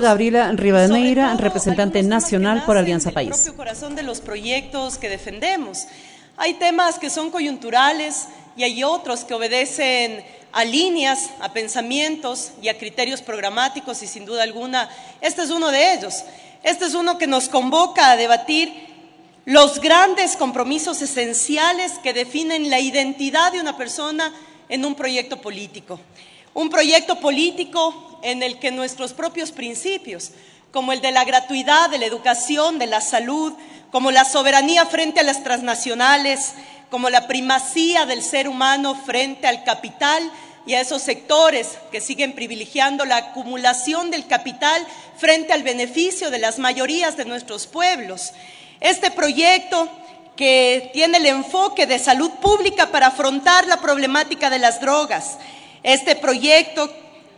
Gabriela Rivadeneira, representante nacional por Alianza País. El propio corazón de los proyectos que defendemos. Hay temas que son coyunturales y hay otros que obedecen a líneas, a pensamientos y a criterios programáticos, y sin duda alguna este es uno de ellos. Este es uno que nos convoca a debatir los grandes compromisos esenciales que definen la identidad de una persona en un proyecto político. Un proyecto político en el que nuestros propios principios, como el de la gratuidad, de la educación, de la salud, como la soberanía frente a las transnacionales, como la primacía del ser humano frente al capital y a esos sectores que siguen privilegiando la acumulación del capital frente al beneficio de las mayorías de nuestros pueblos. Este proyecto que tiene el enfoque de salud pública para afrontar la problemática de las drogas. Este proyecto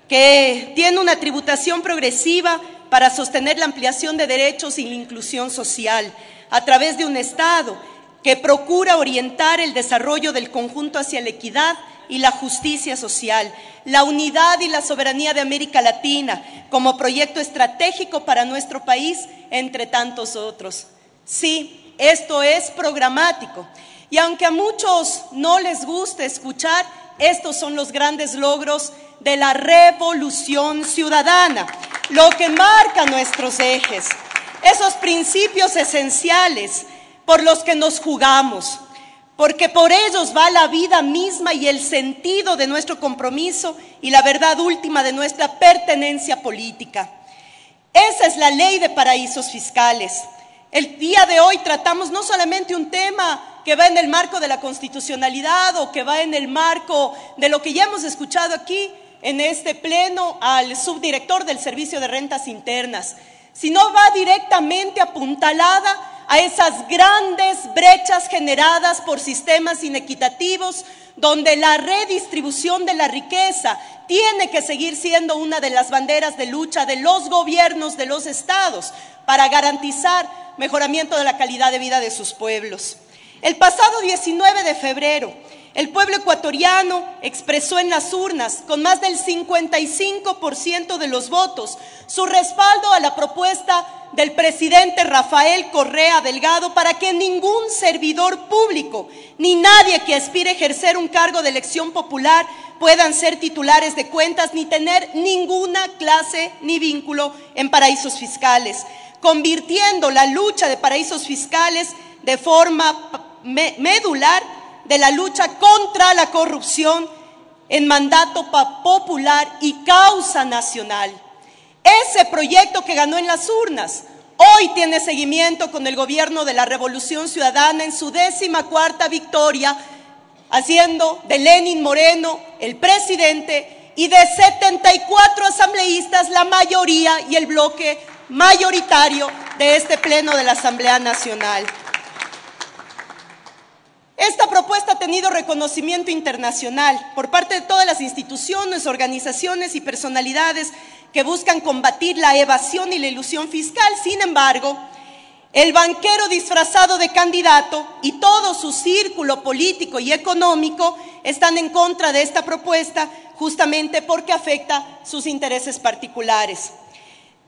que tiene una tributación progresiva para sostener la ampliación de derechos y la inclusión social a través de un Estado que procura orientar el desarrollo del conjunto hacia la equidad y la justicia social, la unidad y la soberanía de América Latina como proyecto estratégico para nuestro país, entre tantos otros. Sí, esto es programático y aunque a muchos no les guste escuchar, estos son los grandes logros de la revolución ciudadana, lo que marca nuestros ejes, esos principios esenciales por los que nos jugamos, porque por ellos va la vida misma y el sentido de nuestro compromiso y la verdad última de nuestra pertenencia política. Esa es la ley de paraísos fiscales. El día de hoy tratamos no solamente un tema que va en el marco de la constitucionalidad o que va en el marco de lo que ya hemos escuchado aquí en este pleno al subdirector del Servicio de Rentas Internas, sino va directamente apuntalada a esas grandes brechas generadas por sistemas inequitativos donde la redistribución de la riqueza tiene que seguir siendo una de las banderas de lucha de los gobiernos de los estados para garantizar mejoramiento de la calidad de vida de sus pueblos. El pasado 19 de febrero, el pueblo ecuatoriano expresó en las urnas, con más del 55% de los votos, su respaldo a la propuesta del presidente Rafael Correa Delgado para que ningún servidor público, ni nadie que aspire a ejercer un cargo de elección popular puedan ser titulares de cuentas ni tener ninguna clase ni vínculo en paraísos fiscales, convirtiendo la lucha de paraísos fiscales de forma medular de la lucha contra la corrupción en mandato popular y causa nacional. Ese proyecto que ganó en las urnas hoy tiene seguimiento con el gobierno de la Revolución Ciudadana en su 14ª victoria, haciendo de Lenín Moreno el presidente y de 74 asambleístas la mayoría y el bloque mayoritario de este pleno de la Asamblea Nacional. Esta propuesta ha tenido reconocimiento internacional por parte de todas las instituciones, organizaciones y personalidades que buscan combatir la evasión y la elusión fiscal. Sin embargo, el banquero disfrazado de candidato y todo su círculo político y económico están en contra de esta propuesta justamente porque afecta sus intereses particulares.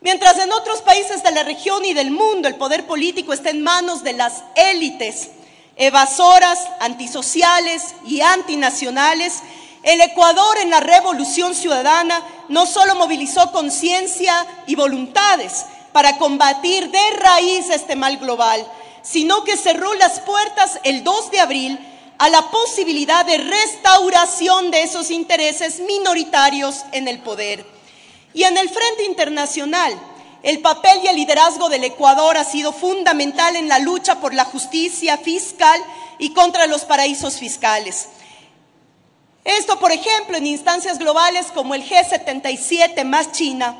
Mientras en otros países de la región y del mundo el poder político está en manos de las élites evasoras, antisociales y antinacionales, el Ecuador en la Revolución Ciudadana no solo movilizó conciencia y voluntades para combatir de raíz este mal global, sino que cerró las puertas el 2 de abril a la posibilidad de restauración de esos intereses minoritarios en el poder. Y en el frente internacional, el papel y el liderazgo del Ecuador ha sido fundamental en la lucha por la justicia fiscal y contra los paraísos fiscales. Esto, por ejemplo, en instancias globales como el G77 más China,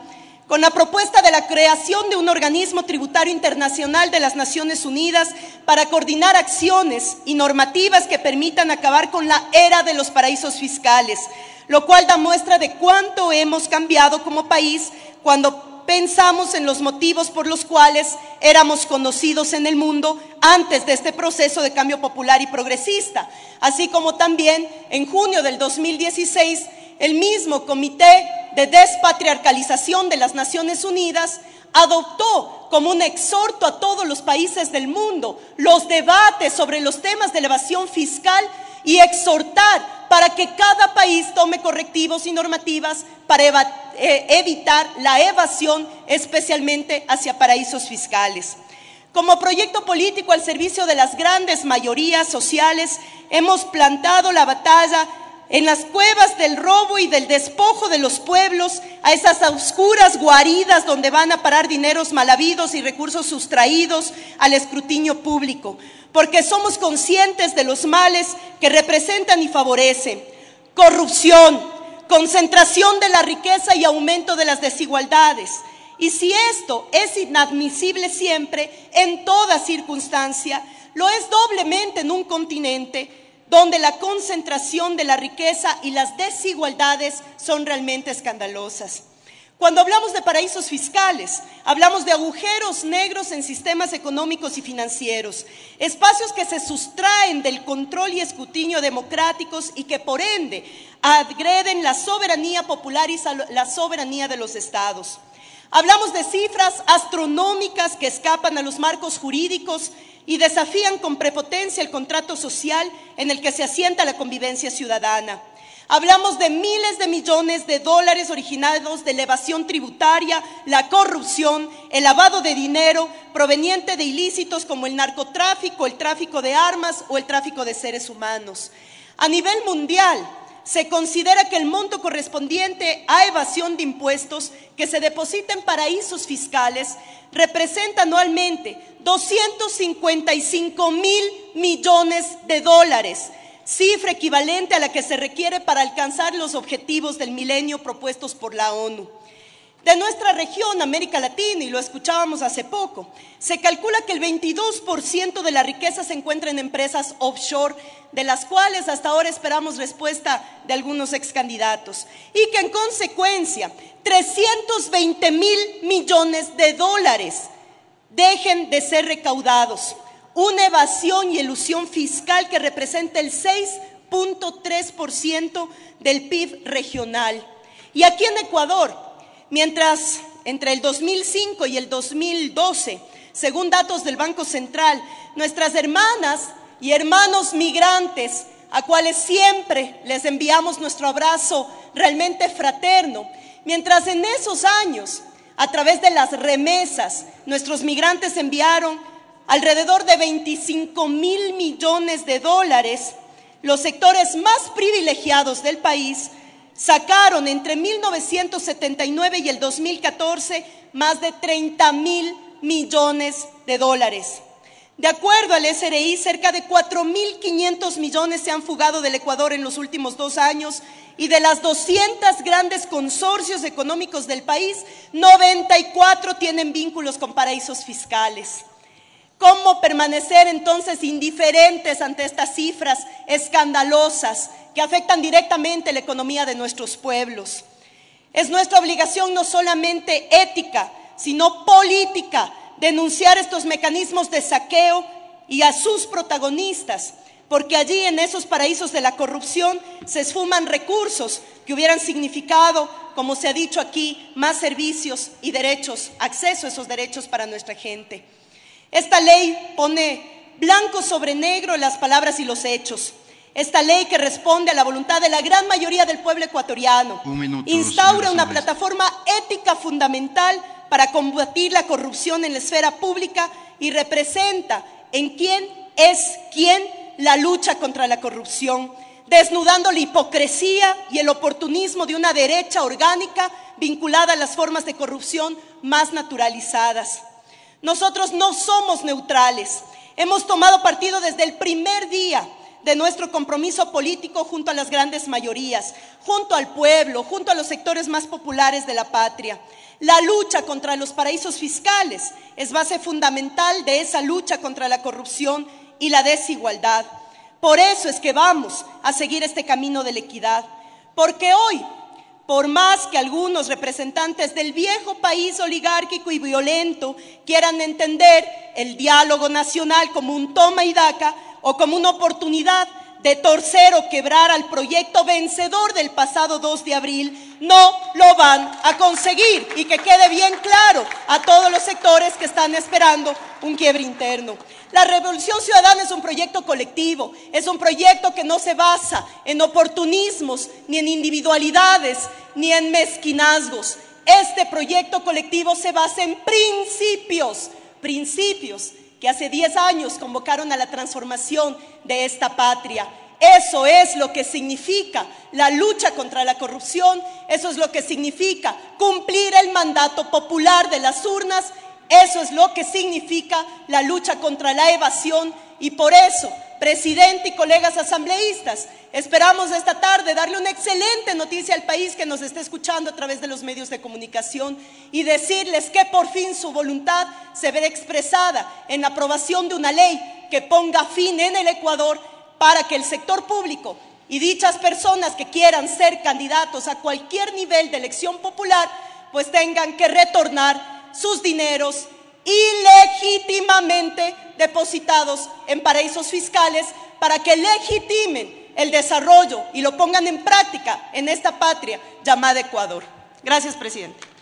con la propuesta de la creación de un organismo tributario internacional de las Naciones Unidas para coordinar acciones y normativas que permitan acabar con la era de los paraísos fiscales, lo cual da muestra de cuánto hemos cambiado como país cuando pensamos en los motivos por los cuales éramos conocidos en el mundo antes de este proceso de cambio popular y progresista, así como también en junio del 2016 el mismo Comité de despatriarcalización de las Naciones Unidas, adoptó como un exhorto a todos los países del mundo los debates sobre los temas de la evasión fiscal y exhortar para que cada país tome correctivos y normativas para evitar la evasión, especialmente hacia paraísos fiscales. Como proyecto político al servicio de las grandes mayorías sociales, hemos plantado la batalla en las cuevas del robo y del despojo de los pueblos, a esas oscuras guaridas donde van a parar dineros mal habidos y recursos sustraídos al escrutinio público, porque somos conscientes de los males que representan y favorecen: corrupción, concentración de la riqueza y aumento de las desigualdades. Y si esto es inadmisible siempre, en toda circunstancia, lo es doblemente en un continente donde la concentración de la riqueza y las desigualdades son realmente escandalosas. Cuando hablamos de paraísos fiscales, hablamos de agujeros negros en sistemas económicos y financieros, espacios que se sustraen del control y escrutinio democráticos y que por ende agreden la soberanía popular y la soberanía de los estados. Hablamos de cifras astronómicas que escapan a los marcos jurídicos y desafían con prepotencia el contrato social en el que se asienta la convivencia ciudadana. Hablamos de miles de millones de dólares originados de la evasión tributaria, la corrupción, el lavado de dinero proveniente de ilícitos como el narcotráfico, el tráfico de armas o el tráfico de seres humanos. A nivel mundial, se considera que el monto correspondiente a evasión de impuestos que se deposita en paraísos fiscales representa anualmente 255.000 millones de dólares, cifra equivalente a la que se requiere para alcanzar los objetivos del milenio propuestos por la ONU. De nuestra región, América Latina, y lo escuchábamos hace poco, se calcula que el 22% de la riqueza se encuentra en empresas offshore, de las cuales hasta ahora esperamos respuesta de algunos excandidatos, y que en consecuencia 320.000 millones de dólares dejen de ser recaudados, una evasión y elusión fiscal que representa el 6.3% del PIB regional. Y aquí en Ecuador, mientras entre el 2005 y el 2012, según datos del Banco Central, nuestras hermanas y hermanos migrantes, a cuales siempre les enviamos nuestro abrazo realmente fraterno, mientras en esos años, a través de las remesas, nuestros migrantes enviaron alrededor de 25.000 millones de dólares, los sectores más privilegiados del país sacaron entre 1979 y el 2014 más de 30.000 millones de dólares. De acuerdo al SRI, cerca de 4.500 millones se han fugado del Ecuador en los últimos 2 años y de las 200 grandes consorcios económicos del país, 94 tienen vínculos con paraísos fiscales. ¿Cómo permanecer entonces indiferentes ante estas cifras escandalosas que afectan directamente la economía de nuestros pueblos? Es nuestra obligación no solamente ética, sino política, denunciar estos mecanismos de saqueo y a sus protagonistas, porque allí en esos paraísos de la corrupción se esfuman recursos que hubieran significado, como se ha dicho aquí, más servicios y derechos, acceso a esos derechos para nuestra gente. Esta ley pone blanco sobre negro las palabras y los hechos. Esta ley, que responde a la voluntad de la gran mayoría del pueblo ecuatoriano, instaura una plataforma ética fundamental para combatir la corrupción en la esfera pública y representa en quién es quién la lucha contra la corrupción, desnudando la hipocresía y el oportunismo de una derecha orgánica vinculada a las formas de corrupción más naturalizadas. Nosotros no somos neutrales. Hemos tomado partido desde el primer día de nuestro compromiso político junto a las grandes mayorías, junto al pueblo, junto a los sectores más populares de la patria. La lucha contra los paraísos fiscales es base fundamental de esa lucha contra la corrupción y la desigualdad. Por eso es que vamos a seguir este camino de la equidad, porque hoy, por más que algunos representantes del viejo país oligárquico y violento quieran entender el diálogo nacional como un toma y daca o como una oportunidad de torcer o quebrar al proyecto vencedor del pasado 2 de abril, no lo van a conseguir, y que quede bien claro a todos los sectores que están esperando un quiebre interno. La Revolución Ciudadana es un proyecto colectivo, es un proyecto que no se basa en oportunismos, ni en individualidades, ni en mezquinazgos. Este proyecto colectivo se basa en principios que hace 10 años convocaron a la transformación de esta patria. Eso es lo que significa la lucha contra la corrupción, eso es lo que significa cumplir el mandato popular de las urnas, eso es lo que significa la lucha contra la evasión, y por eso, presidente y colegas asambleístas, esperamos esta tarde darle una excelente noticia al país que nos esté escuchando a través de los medios de comunicación y decirles que por fin su voluntad se verá expresada en la aprobación de una ley que ponga fin en el Ecuador para que el sector público y dichas personas que quieran ser candidatos a cualquier nivel de elección popular pues tengan que retornar sus dineros ilegítimamente depositados en paraísos fiscales para que legitimen el desarrollo y lo pongan en práctica en esta patria llamada Ecuador. Gracias, presidente.